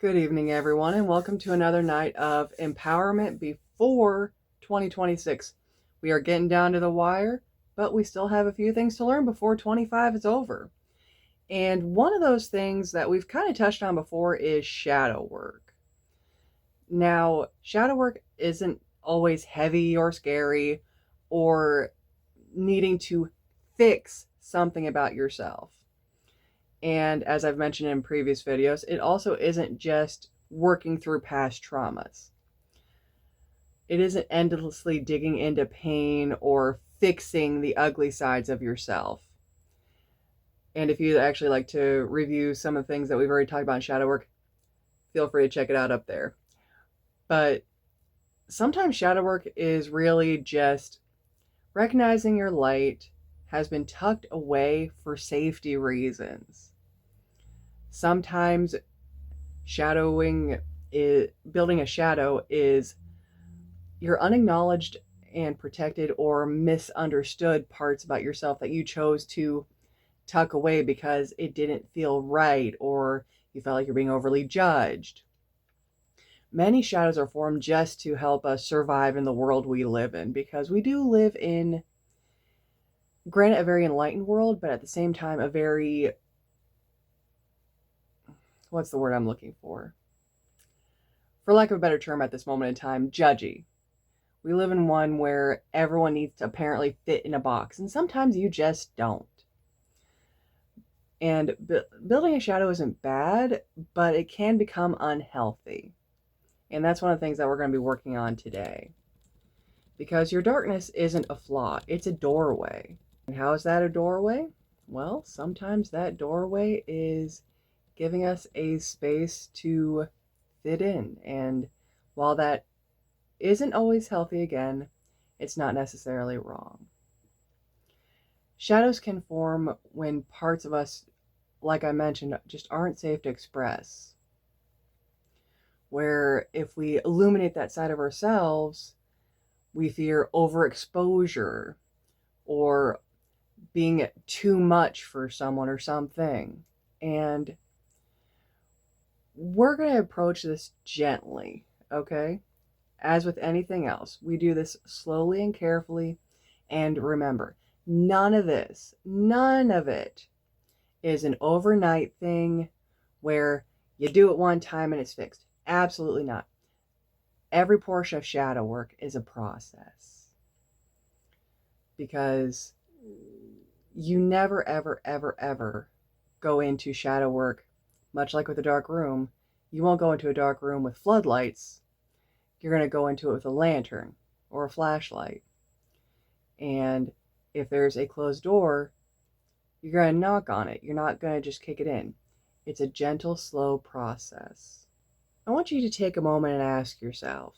Good evening, everyone, and welcome to another night of empowerment before 2026. We are getting down to the wire, but we still have a few things to learn before 25 is over. And one of those things that we've kind of touched on before is shadow work. Now, shadow work isn't always heavy or scary or needing to fix something about yourself. And as I've mentioned in previous videos, it also isn't just working through past traumas. It isn't endlessly digging into pain or fixing the ugly sides of yourself. And if you'd actually like to review some of the things that we've already talked about in shadow work, feel free to check it out up there. But sometimes shadow work is really just recognizing your light has been tucked away for safety reasons. Sometimes building a shadow is your unacknowledged and protected or misunderstood parts about yourself that you chose to tuck away because it didn't feel right or you felt like you're being overly judged. Many shadows are formed just to help us survive in the world we live in, because we do live in, granted, a very enlightened world, but at the same time a very, what's the word I'm looking for lack of a better term at this moment in time, judgy. We live in one where everyone needs to apparently fit in a box, and sometimes you just don't. And building a shadow isn't bad, but it can become unhealthy. And that's one of the things that we're going to be working on today. Because your darkness isn't a flaw, it's a doorway. And how is that a doorway? Well, sometimes that doorway is giving us a space to fit in. And while that isn't always healthy, again, it's not necessarily wrong. Shadows can form when parts of us, like I mentioned, just aren't safe to express. Where if we illuminate that side of ourselves, we fear overexposure or being too much for someone or something. And we're going to approach this gently, okay? As with anything else, we do this slowly and carefully. And remember, none of it is an overnight thing where you do it one time and it's fixed. Absolutely not. Every portion of shadow work is a process. Because you never, ever, ever, ever go into shadow work, much like with a dark room. You won't go into a dark room with floodlights. You're going to go into it with a lantern or a flashlight. And if there's a closed door, you're going to knock on it. You're not going to just kick it in. It's a gentle, slow process. I want you to take a moment and ask yourself,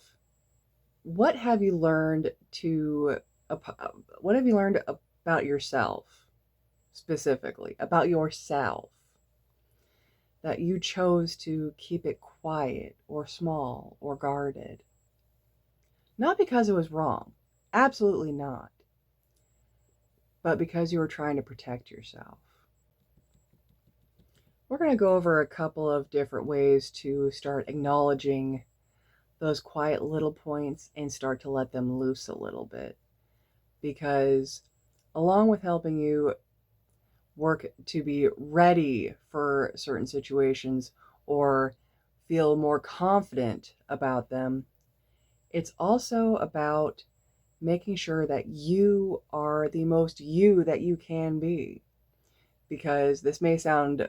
what have you learned about yourself, specifically, about yourself, that you chose to keep it quiet or small or guarded? Not because it was wrong, absolutely not, but because you were trying to protect yourself. We're going to go over a couple of different ways to start acknowledging those quiet little points and start to let them loose a little bit. Because along with helping you work to be ready for certain situations or feel more confident about them, it's also about making sure that you are the most you that you can be. Because this may sound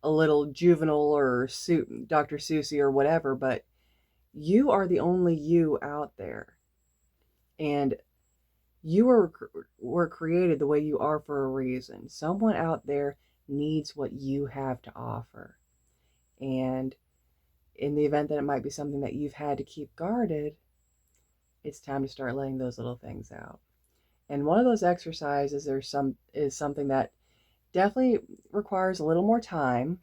a little juvenile or Dr. Seussy or whatever, but you are the only you out there. And you were created the way you are for a reason. Someone out there needs what you have to offer. And in the event that it might be something that you've had to keep guarded, it's time to start letting those little things out. And one of those exercises is something that definitely requires a little more time.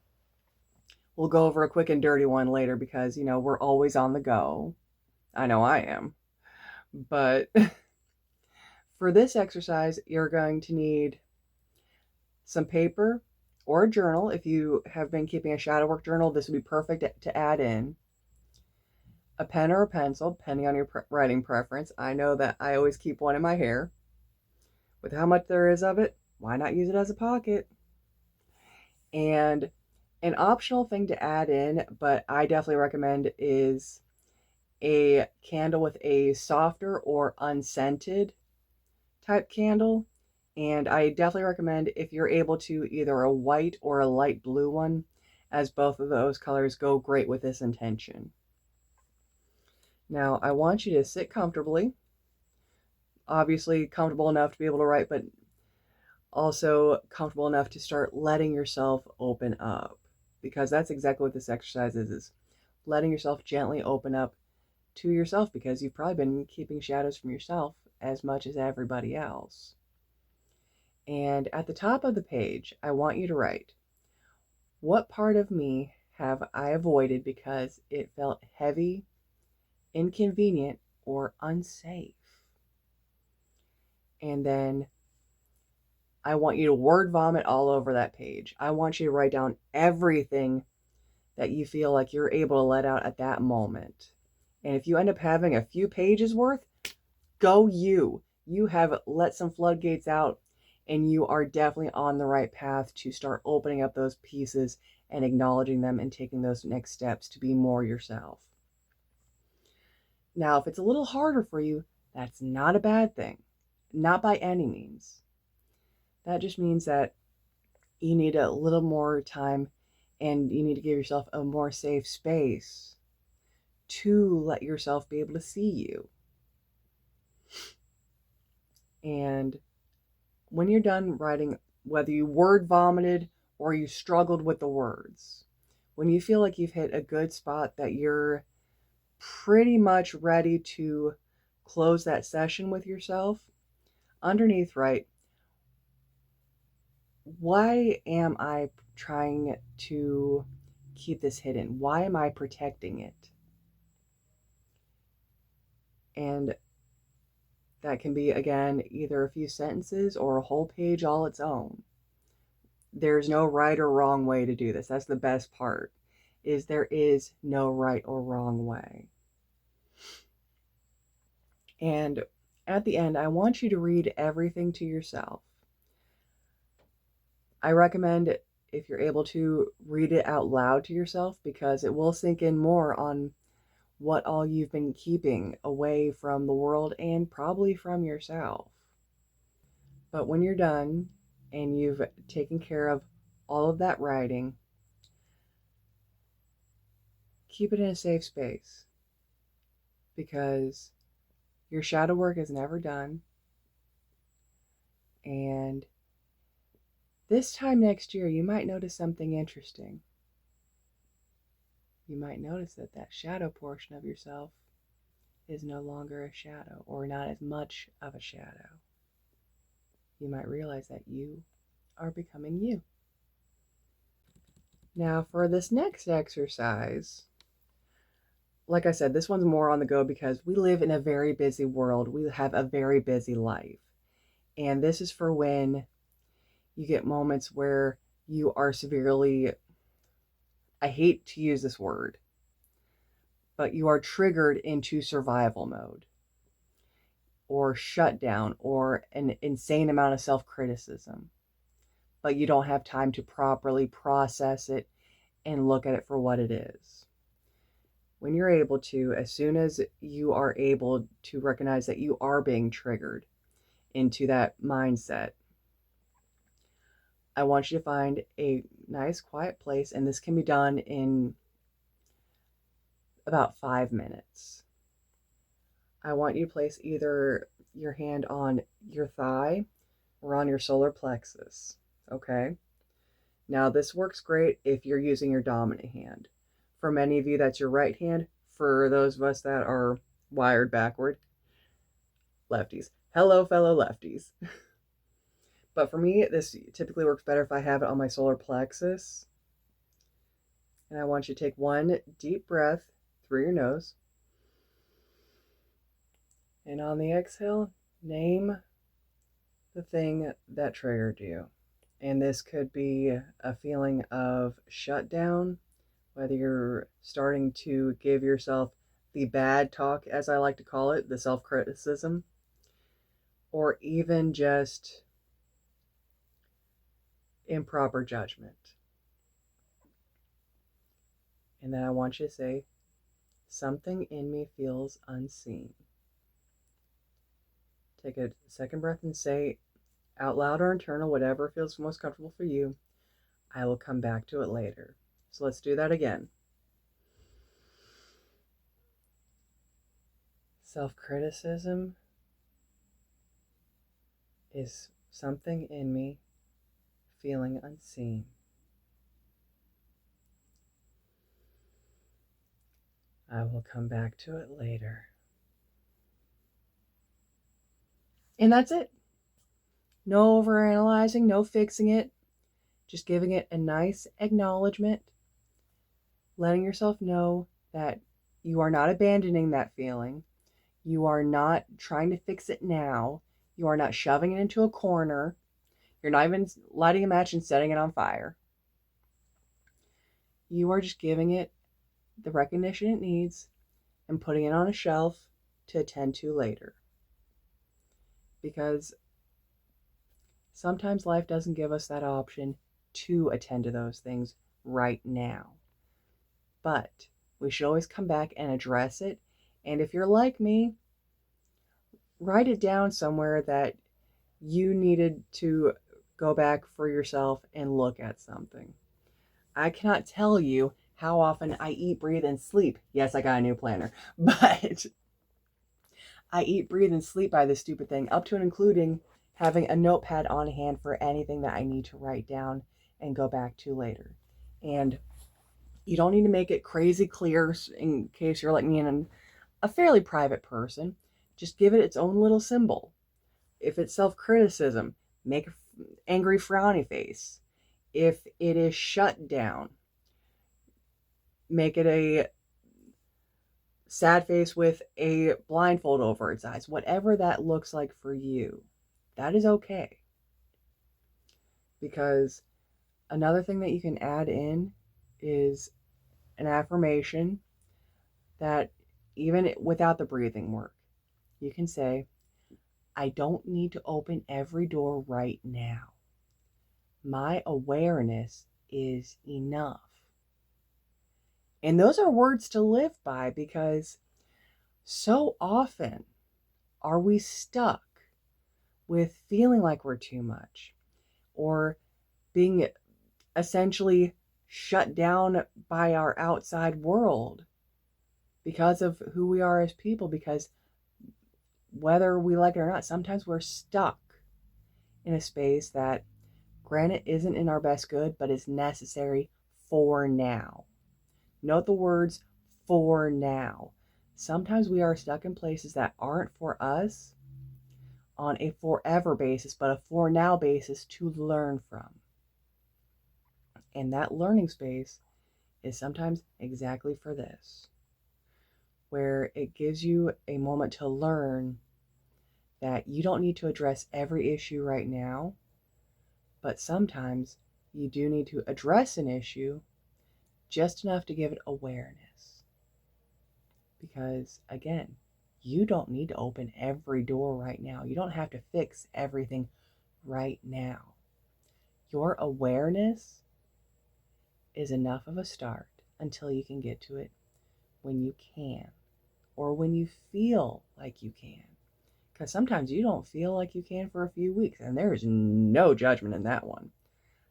We'll go over a quick and dirty one later because, we're always on the go. I know I am. But for this exercise, you're going to need some paper or a journal. If you have been keeping a shadow work journal, this would be perfect to add in. A pen or a pencil, depending on your writing preference. I know that I always keep one in my hair. With how much there is of it, why not use it as a pocket? And an optional thing to add in, but I definitely recommend, is a candle with a softer or unscented type candle. And I definitely recommend, if you're able to, either a white or a light blue one, as both of those colors go great with this intention. Now, I want you to sit comfortably, obviously comfortable enough to be able to write, but also comfortable enough to start letting yourself open up, because that's exactly what this exercise is letting yourself gently open up to yourself, because you've probably been keeping shadows from yourself as much as everybody else. And at the top of the page, I want you to write, what part of me have I avoided because it felt heavy, inconvenient, or unsafe? And then I want you to word vomit all over that page. I want you to write down everything that you feel like you're able to let out at that moment. And if you end up having a few pages worth, go you. You have let some floodgates out, and you are definitely on the right path to start opening up those pieces and acknowledging them and taking those next steps to be more yourself. Now, if it's a little harder for you, that's not a bad thing. Not by any means. That just means that you need a little more time, and you need to give yourself a more safe space to let yourself be able to see you. And when you're done writing, whether you word vomited or you struggled with the words, when you feel like you've hit a good spot that you're pretty much ready to close that session with yourself, underneath write, why am I trying to keep this hidden? Why am I protecting it? And that can be, again, either a few sentences or a whole page all its own. There's no right or wrong way to do this. That's the best part, is there is no right or wrong way. And at the end, I want you to read everything to yourself. I recommend, if you're able to, read it out loud to yourself, because it will sink in more on what all you've been keeping away from the world and probably from yourself. But when you're done and you've taken care of all of that writing, keep it in a safe space, because your shadow work is never done. And this time next year, you might notice something interesting. You might notice that that shadow portion of yourself is no longer a shadow, or not as much of a shadow. You might realize that you are becoming you. Now, for this next exercise, like I said, this one's more on the go because we live in a very busy world. We have a very busy life. And this is for when you get moments where you are severely, I hate to use this word, but you are triggered into survival mode, or shutdown, or an insane amount of self-criticism, but you don't have time to properly process it and look at it for what it is. When you're able to, as soon as you are able to recognize that you are being triggered into that mindset, I want you to find a nice quiet place, and this can be done in about 5 minutes. I want you to place either your hand on your thigh or on your solar plexus, okay? Now, this works great if you're using your dominant hand. For many of you, that's your right hand. For those of us that are wired backward, lefties. Hello, fellow lefties. But for me, this typically works better if I have it on my solar plexus. And I want you to take one deep breath through your nose. And on the exhale, name the thing that triggered you. And this could be a feeling of shutdown, whether you're starting to give yourself the bad talk, as I like to call it, the self criticism, or even just improper judgment. And then I want you to say, something in me feels unseen. Take a second breath and say out loud or internal, whatever feels most comfortable for you, I will come back to it later. So let's do that again. Self-criticism is something in me feeling unseen. I will come back to it later. And that's it. No overanalyzing, no fixing it. Just giving it a nice acknowledgement, letting yourself know that you are not abandoning that feeling. You are not trying to fix it now. You are not shoving it into a corner. You're not even lighting a match and setting it on fire. You are just giving it the recognition it needs and putting it on a shelf to attend to later. Because sometimes life doesn't give us that option to attend to those things right now. But we should always come back and address it. And if you're like me, write it down somewhere that you needed to go back for yourself and look at something. I cannot tell you how often I eat, breathe, and sleep. Yes, I got a new planner, but I eat, breathe, and sleep by this stupid thing, up to and including having a notepad on hand for anything that I need to write down and go back to later. And you don't need to make it crazy clear in case you're like me and a fairly private person. Just give it its own little symbol. If it's self-criticism, make an angry frowny face. If it is shut down, make it a sad face with a blindfold over its eyes. Whatever that looks like for you, that is okay. Because another thing that you can add in is an affirmation that even without the breathing work, you can say, I don't need to open every door right now. My awareness is enough. And those are words to live by, because so often are we stuck with feeling like we're too much, or being essentially shut down by our outside world because of who we are as people. Because whether we like it or not, sometimes we're stuck in a space that, granted, isn't in our best good, but is necessary for now. Note the words for now. Sometimes we are stuck in places that aren't for us on a forever basis, but a for now basis to learn from. And that learning space is sometimes exactly for this, where it gives you a moment to learn that you don't need to address every issue right now, but sometimes you do need to address an issue just enough to give it awareness. Because again, you don't need to open every door right now. You don't have to fix everything right now. Your awareness is enough of a start until you can get to it when you can, or when you feel like you can. Because sometimes you don't feel like you can for a few weeks, and there is no judgment in that one.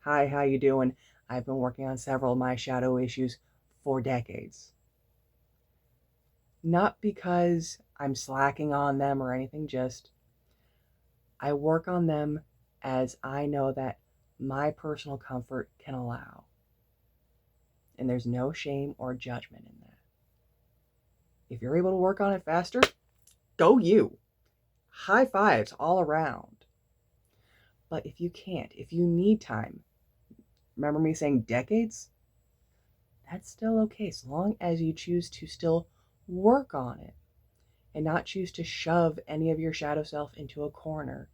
Hi, how you doing? I've been working on several of my shadow issues for decades. Not because I'm slacking on them or anything, just I work on them as I know that my personal comfort can allow. And there's no shame or judgment in that. If you're able to work on it faster, go you. High fives all around. But if you can't, if you need time, remember me saying decades? That's still okay, so long as you choose to still work on it and not choose to shove any of your shadow self into a corner.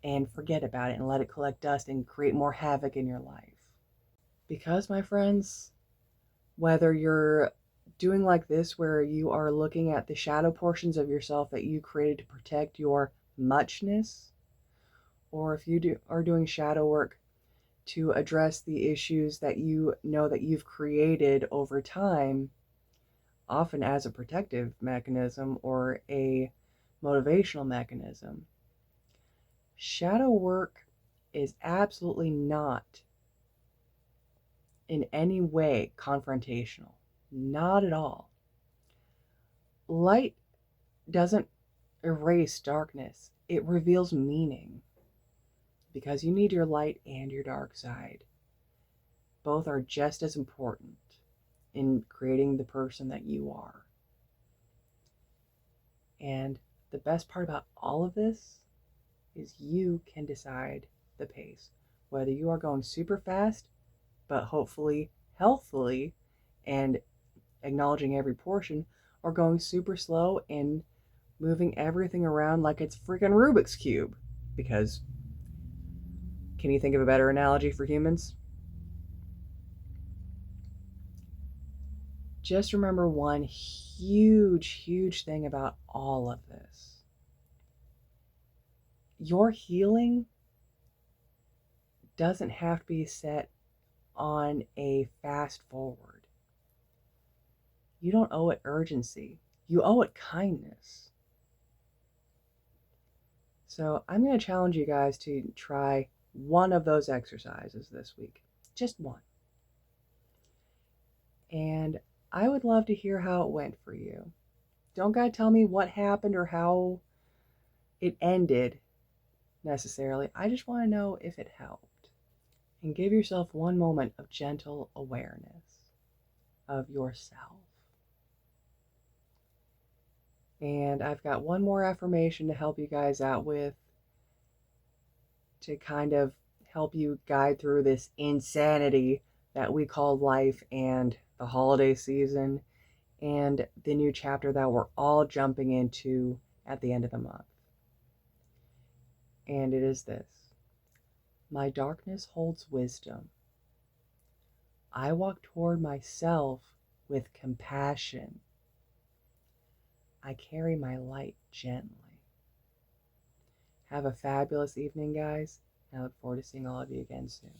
and forget about it and let it collect dust and create more havoc in your life. Because, my friends, whether you're doing like this, where you are looking at the shadow portions of yourself that you created to protect your muchness, or if you are doing shadow work to address the issues that you know that you've created over time, often as a protective mechanism or a motivational mechanism, shadow work is absolutely not in any way confrontational. Not at all. Light doesn't erase darkness, it reveals meaning. Because you need your light and your dark side. Both are just as important in creating the person that you are. And the best part about all of this is you can decide the pace. Whether you are going super fast, but hopefully healthily and acknowledging every portion, or going super slow and moving everything around like it's freaking Rubik's Cube. Because, can you think of a better analogy for humans? Just remember one huge thing about all of this. Your healing doesn't have to be set on a fast forward. You don't owe it urgency. You owe it kindness. So I'm going to challenge you guys to try one of those exercises this week. Just one. And I would love to hear how it went for you. Don't gotta tell me what happened or how it ended necessarily. I just want to know if it helped. And give yourself one moment of gentle awareness of yourself. And I've got one more affirmation to help you guys out with, to kind of help you guide through this insanity that we call life and the holiday season and the new chapter that we're all jumping into at the end of the month. And it is this: my darkness holds wisdom. I walk toward myself with compassion. I carry my light gently. Have a fabulous evening, guys. I look forward to seeing all of you again soon.